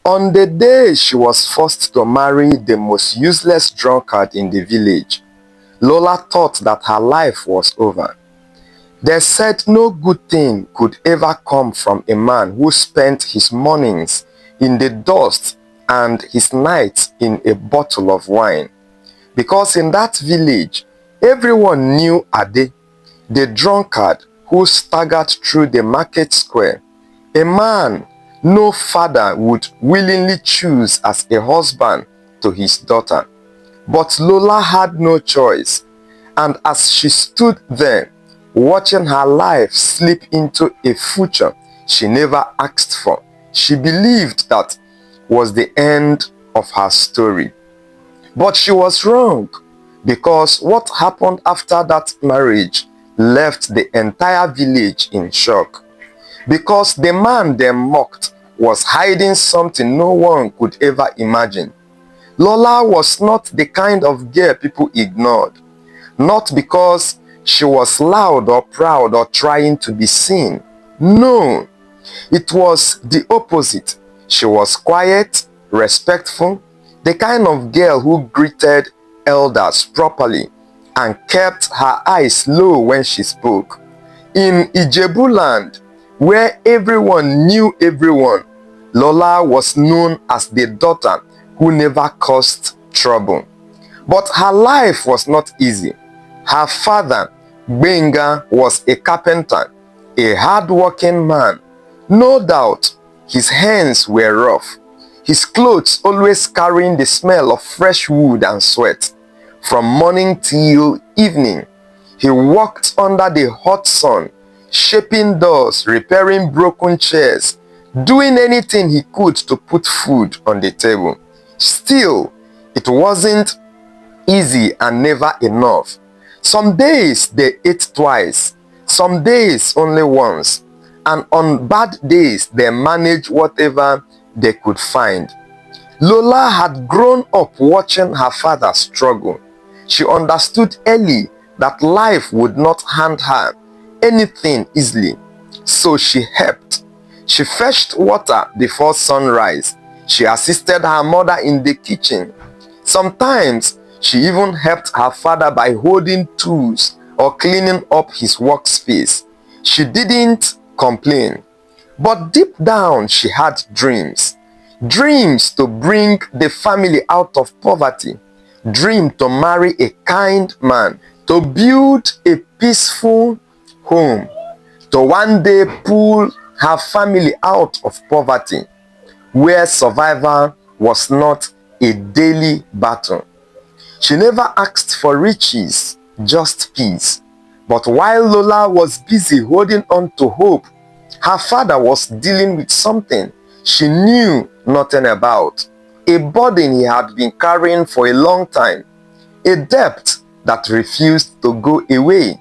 On the day she was forced to marry the most useless drunkard in the village, Lola thought that her life was over. They said no good thing could ever come from a man who spent his mornings in the dust and his nights in a bottle of wine. Because in that village, everyone knew Ade, the drunkard who staggered through the market square, a man no father would willingly choose as a husband to his daughter. But Lola had no choice, and as she stood there, watching her life slip into a future she never asked for, she believed that was the end of her story. But she was wrong, because what happened after that marriage left the entire village in shock. Because the man they mocked was hiding something no one could ever imagine. Lola was not the kind of girl people ignored, not because she was loud or proud or trying to be seen. No, it was the opposite. She was quiet, respectful, the kind of girl who greeted elders properly and kept her eyes low when she spoke. In Ijebu land, where everyone knew everyone, Lola was known as the daughter who never caused trouble. But her life was not easy. Her father, Benga, was a carpenter, a hard-working man. No doubt, his hands were rough, his clothes always carrying the smell of fresh wood and sweat. From morning till evening, he worked under the hot sun, shaping doors, repairing broken chairs, doing anything he could to put food on the table. Still, it wasn't easy and never enough. Some days they ate twice, some days only once, and on bad days they managed whatever they could find. Lola had grown up watching her father struggle. She understood early that life would not hand her anything easily, so she helped. She fetched water before sunrise. She assisted her mother in the kitchen. Sometimes she even helped her father by holding tools or cleaning up his workspace. She didn't complain. But deep down she had dreams. Dreams to bring the family out of poverty. Dream to marry a kind man. To build a peaceful home. To one day pull her family out of poverty, where survival was not a daily battle. She never asked for riches, just peace. But while Lola was busy holding on to hope, her father was dealing with something she knew nothing about. A burden he had been carrying for a long time. A debt that refused to go away.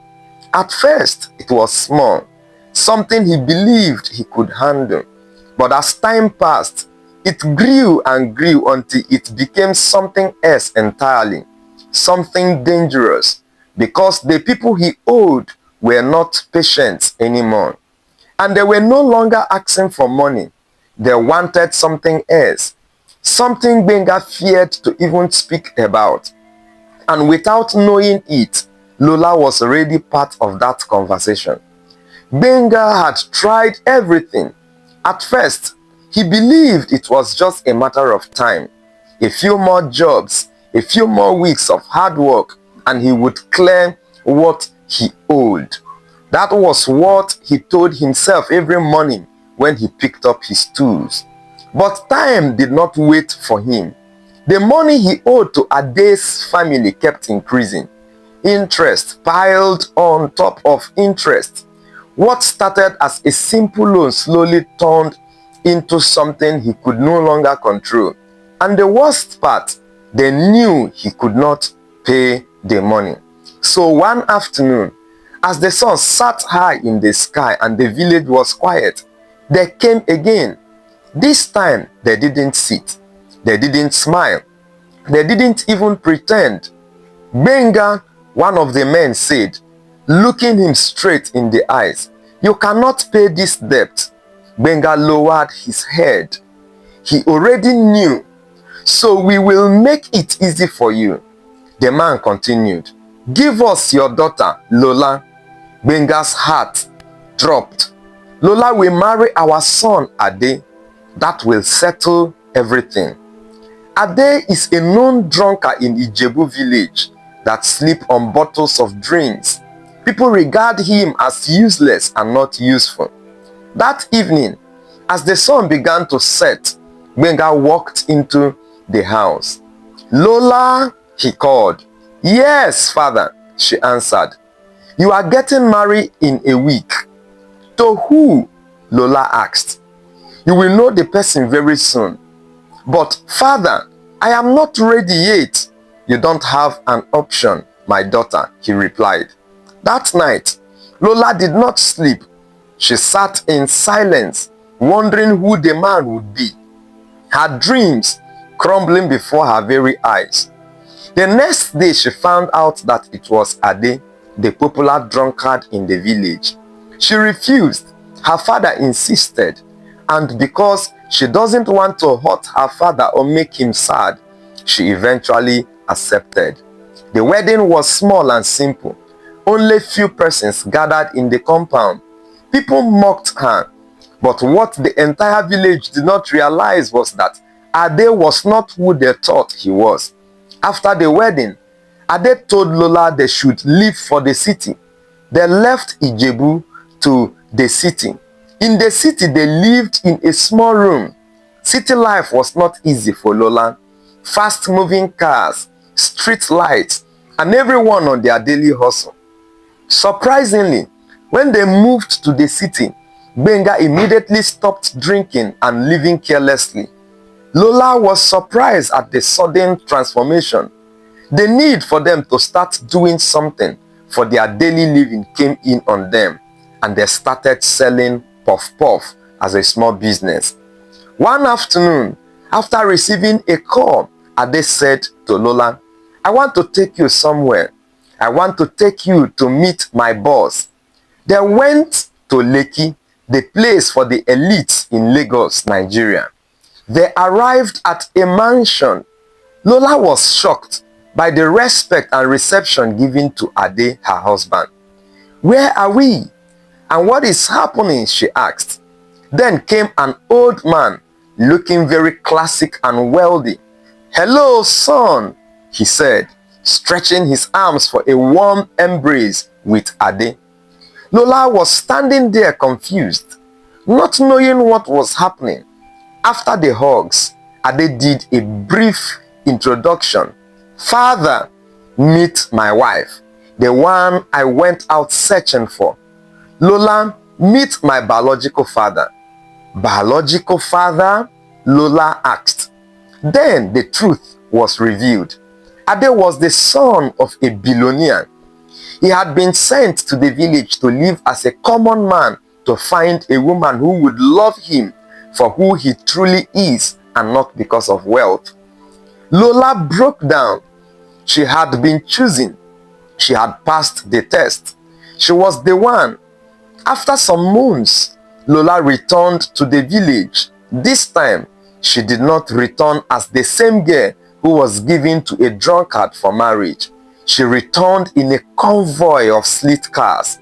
At first, it was small, something he believed he could handle. But as time passed, it grew and grew until it became something else entirely. Something dangerous, because the people he owed were not patient anymore. And they were no longer asking for money. They wanted something else. Something Benga feared to even speak about. And without knowing it, Lola was already part of that conversation. Benga had tried everything. At first, he believed it was just a matter of time. A few more jobs, a few more weeks of hard work, and he would clear what he owed. That was what he told himself every morning when he picked up his tools. But time did not wait for him. The money he owed to Ade's family kept increasing. Interest piled on top of interest. What started as a simple loan slowly turned into something he could no longer control. And the worst part, they knew he could not pay the money. So one afternoon, as the sun sat high in the sky and the village was quiet, they came again. This time, they didn't sit. They didn't smile. They didn't even pretend. Benga, one of the men, said, looking him straight in the eyes, "You cannot pay this debt." Benga lowered his head. he already knew. So we will make it easy for you. The man continued. Give us your daughter, Lola. Gbenga's heart dropped. Lola will marry our son, Ade. That will settle everything. Ade is a known drunkard in Ijebu village that sleeps on bottles of drinks. People regard him as useless and not useful. That evening, as the sun began to set, Gbenga walked into the house. Lola, he called. Yes, father, she answered. You are getting married in a week. To who? Lola asked. You will know the person very soon. But father, I am not ready yet. You don't have an option, my daughter, he replied. That night, Lola did not sleep. She sat in silence, wondering who the man would be. Her dreams crumbling before her very eyes. The next day, she found out that it was Ade, the popular drunkard in the village. She refused. Her father insisted, and because she doesn't want to hurt her father or make him sad, she eventually accepted. The wedding was small and simple. Only few persons gathered in the compound. People mocked her, but what the entire village did not realize was that Ade was not who they thought he was. After the wedding, Ade told Lola they should leave for the city. They left Ijebu to the city. In the city, they lived in a small room. City life was not easy for Lola. Fast-moving cars, street lights, and everyone on their daily hustle. Surprisingly, when they moved to the city, Gbenga immediately stopped drinking and living carelessly. Lola was surprised at the sudden transformation. The need for them to start doing something for their daily living came in on them, and they started selling puff-puff as a small business. One afternoon, after receiving a call, Ade said to Lola, I want to take you somewhere. I want to take you to meet my boss. They went to Lekki, the place for the elites in Lagos, Nigeria. They arrived at a mansion. Lola was shocked by the respect and reception given to Ade, her husband. Where are we? And what is happening? She asked. Then came an old man, looking very classic and wealthy. Hello, son, he said, stretching his arms for a warm embrace with Ade. Lola was standing there confused, not knowing what was happening. After the hugs, Ade did a brief introduction. Father, meet my wife, the one I went out searching for. Lola, meet my biological father. Biological father? Lola asked. Then the truth was revealed. Ade was the son of a billionaire. He had been sent to the village to live as a common man to find a woman who would love him for who he truly is and not because of wealth. Lola broke down. She had been chosen. She had passed the test. She was the one. After some months, Lola returned to the village. This time, she did not return as the same girl who was given to a drunkard for marriage. She returned in a convoy of sleek cars.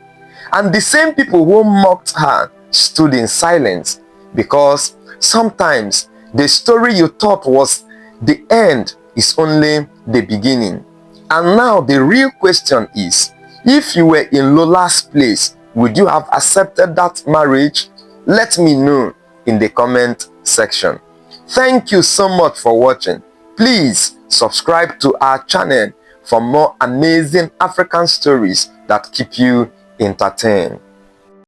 And the same people who mocked her stood in silence, because sometimes the story you thought was the end is only the beginning. And now the real question is, if you were in Lola's place, would you have accepted that marriage? Let me know in the comment section. Thank you so much for watching. Please subscribe to our channel for more amazing African stories that keep you entertained.